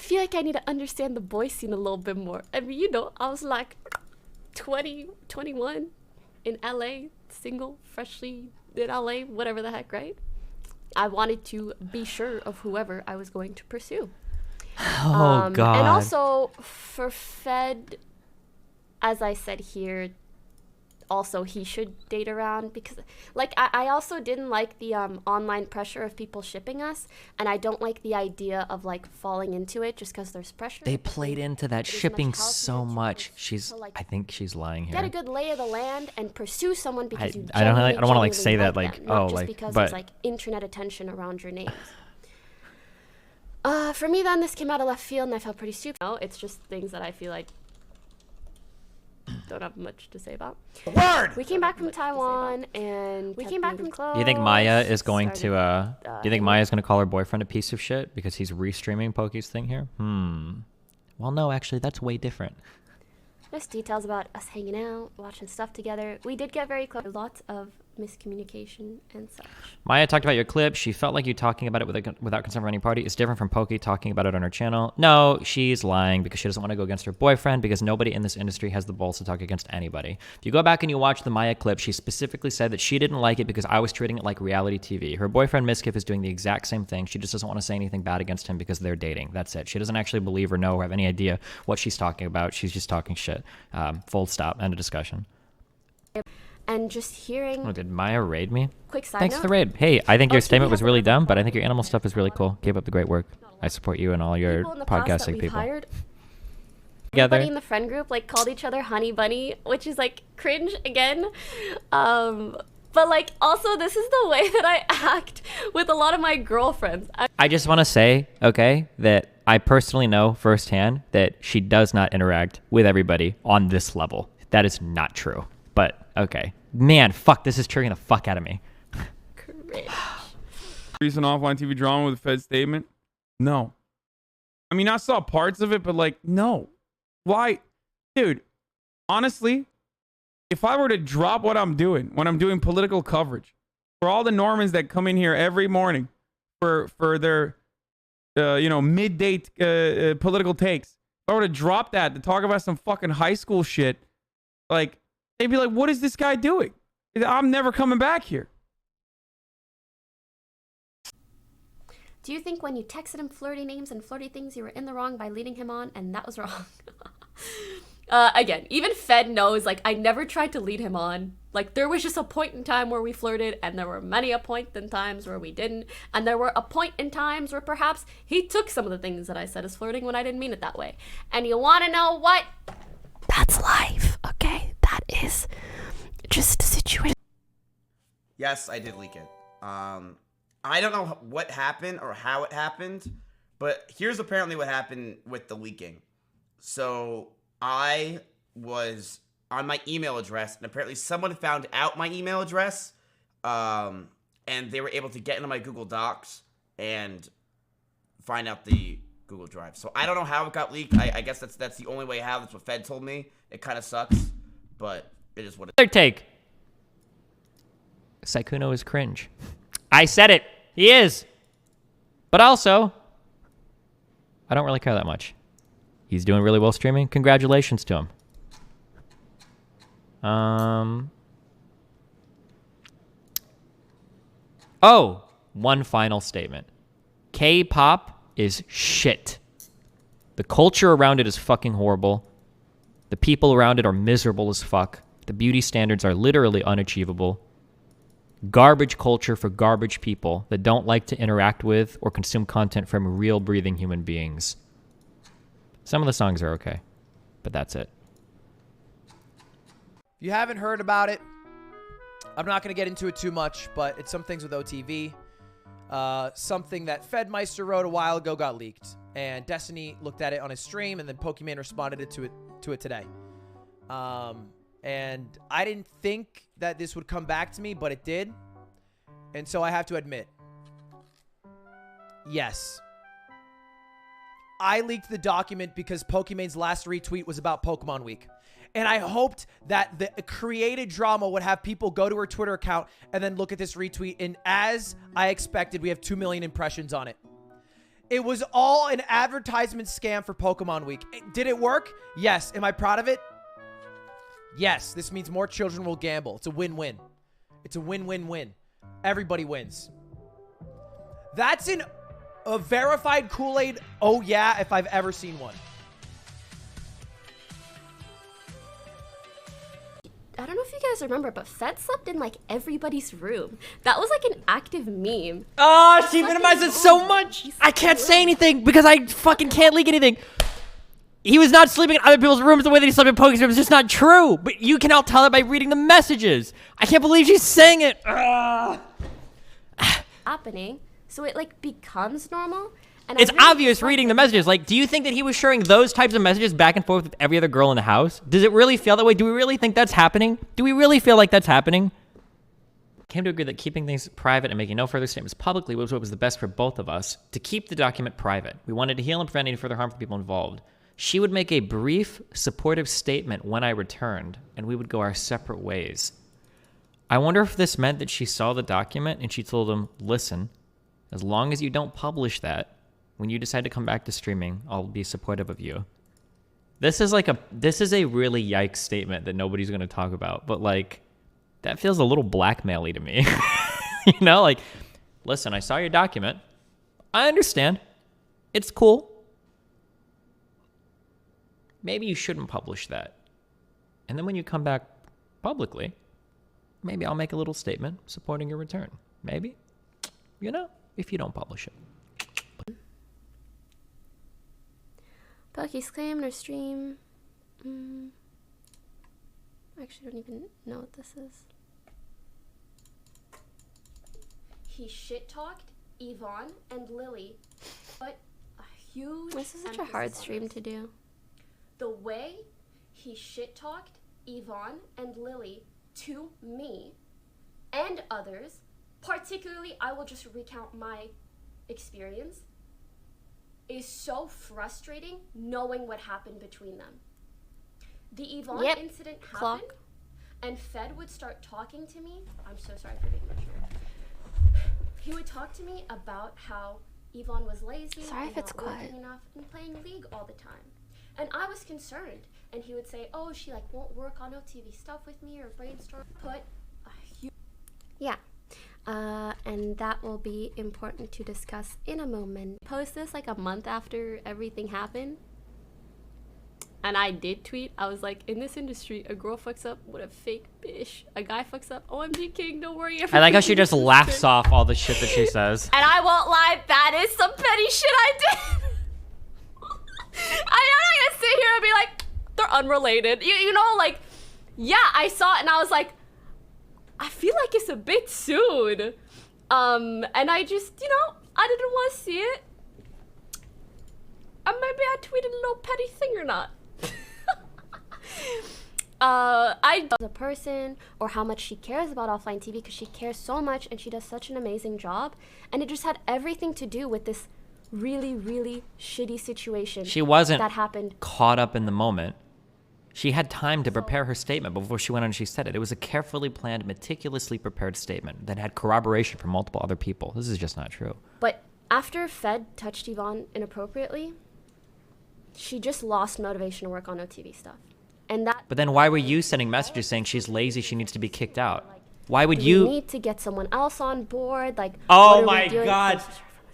feel like I need to understand the boy scene a little bit more. I mean, you know, I was like 20, 21 in LA, single, freshly in LA, whatever the heck, right? I wanted to be sure of whoever I was going to pursue. Oh, God. And also for Fed, as I said here, also he should date around, because like I also didn't like the online pressure of people shipping us, and I don't like the idea of like falling into it just because there's pressure. They played into that shipping so much. I think she's lying here. Get a good lay of the land and pursue someone because you I don't want to like genuinely say that like them, not oh just like because but there's like internet attention around your names. For me then, this came out of left field and I felt pretty stupid. No, it's just things that I feel like don't have much to say about. Word! We came back from Taiwan and we came back from close. do you think Maya is going to do you think Maya's going to call her boyfriend a piece of shit because he's restreaming Poki's thing here? Well, no, actually that's way different. Just details about us hanging out, watching stuff together. We did get very close. Lots of miscommunication and such. Maya talked about your clip. She felt like you talking about it without consent from any party is different from Poki talking about it on her channel. No, she's lying because she doesn't want to go against her boyfriend, because nobody in this industry has the balls to talk against anybody. If you go back and you watch the Maya clip, she specifically said that she didn't like it because I was treating it like reality TV. Her boyfriend Miskiff is doing the exact same thing. She just doesn't want to say anything bad against him because they're dating. That's it. She doesn't actually believe or know or have any idea what she's talking about. She's just talking shit. Full stop. End of discussion. And just hearing... Oh, did Maya raid me? Quick side Thanks note. for the raid. Hey, I think your so statement we was have really a- dumb, but I think your animal stuff is really cool. Keep up the great work. I support you and all your People in the past that podcasting we've people. hired, Together. everybody in the friend group like called each other honey bunny, which is like cringe again. But like also this is the way that I act with a lot of my girlfriends. I just want to say, okay, that I personally know firsthand that she does not interact with everybody on this level. That is not true. But okay. Man, fuck, this is triggering the fuck out of me. Cringe. Recent offline TV drama with a Fed statement? No. I mean, I saw parts of it, but like, no. Why? Dude, honestly, if I were to drop what I'm doing when I'm doing political coverage, for all the Normans that come in here every morning for their, midday political takes, if I were to drop that to talk about some fucking high school shit, like, they'd be like, what is this guy doing? I'm never coming back here. Do you think when you texted him flirty names and flirty things, you were in the wrong by leading him on, and that was wrong? Again, even Fed knows, like, I never tried to lead him on. Like, there was just a point in time where we flirted, and there were many a point in times where we didn't. And there were a point in times where perhaps he took some of the things that I said as flirting when I didn't mean it that way. And you want to know what? That's life, okay? That is just a situation. Yes, I did leak it. I don't know what happened or how it happened, but here's apparently what happened with the leaking. So I was on my email address, and apparently someone found out my email address, and they were able to get into my Google Docs and find out the Google Drive. So I don't know how it got leaked. I guess that's the only way how. That's what Fed told me. It kind of sucks, but it is what it is. Third take. Saikuno is cringe. I said it. He is. But also, I don't really care that much. He's doing really well streaming. Congratulations to him. Oh, one final statement. K-pop is shit. The culture around it is fucking horrible. The people around it are miserable as fuck. The beauty standards are literally unachievable. Garbage culture for garbage people that don't like to interact with or consume content from real breathing human beings. Some of the songs are okay, but that's it. If you haven't heard about it, I'm not going to get into it too much, but it's some things with OTV. Something that Fedmeister wrote a while ago got leaked, and Destiny looked at it on his stream, and then Pokimane responded to it today. And I didn't think that this would come back to me, but it did. And so I have to admit, yes, I leaked the document because Pokimane's last retweet was about Pokemon Week. And I hoped that the created drama would have people go to her Twitter account and then look at this retweet. And as I expected, we have 2 million impressions on it. It was all an advertisement scam for Pokemon Week. Did it work? Yes. Am I proud of it? Yes. This means more children will gamble. It's a win-win. It's a win-win-win. Everybody wins. That's a verified Kool-Aid, oh yeah, if I've ever seen one. I don't know if you guys remember, but Fed slept in like everybody's room. That was like an active meme. Oh, she minimized it so much. I can't say anything because I fucking can't leak anything. He was not sleeping in other people's rooms the way that he slept in Poki's room. It's just not true. But you can all tell it by reading the messages. I can't believe she's saying it. Happening, so it like becomes normal. And It's I really obvious felt reading the like- messages. Like, do you think that he was sharing those types of messages back and forth with every other girl in the house? Does it really feel that way? Do we really think that's happening? Do we really feel like that's happening? Came to agree that keeping things private and making no further statements publicly was what was the best for both of us. To keep the document private. We wanted to heal and prevent any further harm for people involved. She would make a brief, supportive statement when I returned, and we would go our separate ways. I wonder if this meant that she saw the document and she told him, listen, as long as you don't publish that, when you decide to come back to streaming, I'll be supportive of you. This is a really yikes statement that nobody's going to talk about, but like, that feels a little blackmail-y to me. You know, like, listen, I saw your document. I understand. It's cool. Maybe you shouldn't publish that. And then when you come back publicly, maybe I'll make a little statement supporting your return. Maybe. You know, if you don't publish it. Poki's claim or stream. I actually don't even know what this is. He shit talked Yvonne and Lily, but a huge. This is such a hard stream to do. The way he shit talked Yvonne and Lily to me and others, particularly, I will just recount my experience, is so frustrating knowing what happened between them. The Yvonne incident Clock. happened, and Fed would start talking to me. I'm so sorry for being mature. He would talk to me about how Yvonne was lazy Sorry and if it's not working quiet. enough and playing League all the time. And I was concerned. And he would say, oh, she like won't work on OTV stuff with me or brainstorm. Put a huge Yeah. And that will be important to discuss in a moment. Post this like a month after everything happened. And I did tweet. I was like, in this industry, a girl fucks up with a fake bitch. A guy fucks up. OMG King, don't worry. I like how she everything just is laughs good." off all the shit that she says. And I won't lie, that is some petty shit I did. I'm not gonna sit here and be like, they're unrelated. You know, like, yeah, I saw it and I was like, I feel like it's a bit soon. And I just, you know, I didn't want to see it. And maybe I tweeted a little petty thing or not. I the person or how much she cares about offline TV because she cares so much and she does such an amazing job. And it just had everything to do with this really, really shitty situation. She wasn't that happened. caught up in the moment. She had time to prepare her statement before she went on and she said it. It was a carefully planned, meticulously prepared statement that had corroboration from multiple other people. This is just not true. But after Fed touched Yvonne inappropriately, she just lost motivation to work on OTV stuff. And that But then why were you sending messages saying she's lazy, she needs to be kicked out? Why would we you? need to get someone else on board. Like, Oh what are we my doing? God.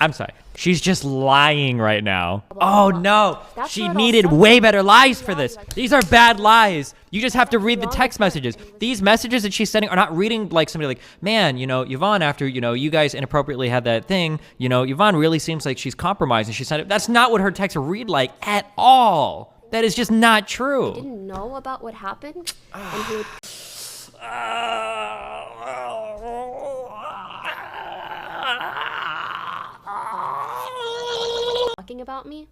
I'm sorry. She's just lying right now. Oh no. That's She where it all needed started. way better lies for Yeah, this. like- These are bad lies. You just have to read the wrong text with that. messages. These messages that she's sending are not reading like somebody like, man, you know, Yvonne, after, you know, you guys inappropriately had that thing, you know, Yvonne really seems like she's compromised and she sent it. That's not what her texts read like at all. That is just not true. Didn't know about what happened, and he would talking about me.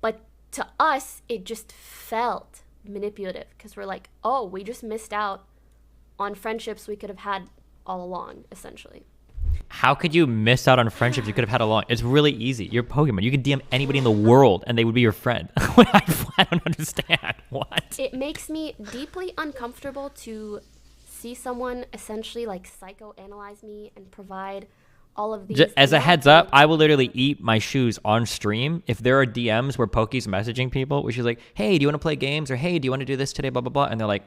But to us, it just felt manipulative because we're like, oh, we just missed out on friendships we could have had all along, essentially. How could you miss out on friendships you could have had along? It's really easy. You're Pokemon. You could DM anybody in the world and they would be your friend. I don't understand. What? It makes me deeply uncomfortable to see someone essentially like psychoanalyze me and provide all of these. As a emails, heads up, I will literally eat my shoes on stream if there are DMs where Poki's messaging people, where she's like, "Hey, do you want to play games?" or "Hey, do you want to do this today?" Blah blah blah, and they're like,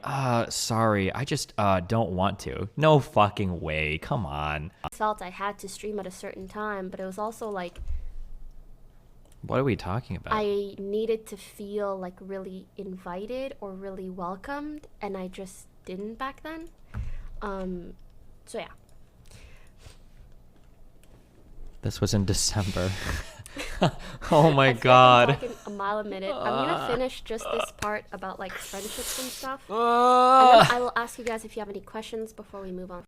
sorry, I just don't want to." No fucking way. Come on. I felt I had to stream at a certain time, but it was also like What are we talking about? I needed to feel like really invited or really welcomed, and I just didn't back then. So yeah. This was in December. Oh my I feel like I'm god. talking a mile a minute. I'm gonna finish just this part about like friendships and stuff, and Uh, then I will ask you guys if you have any questions before we move on.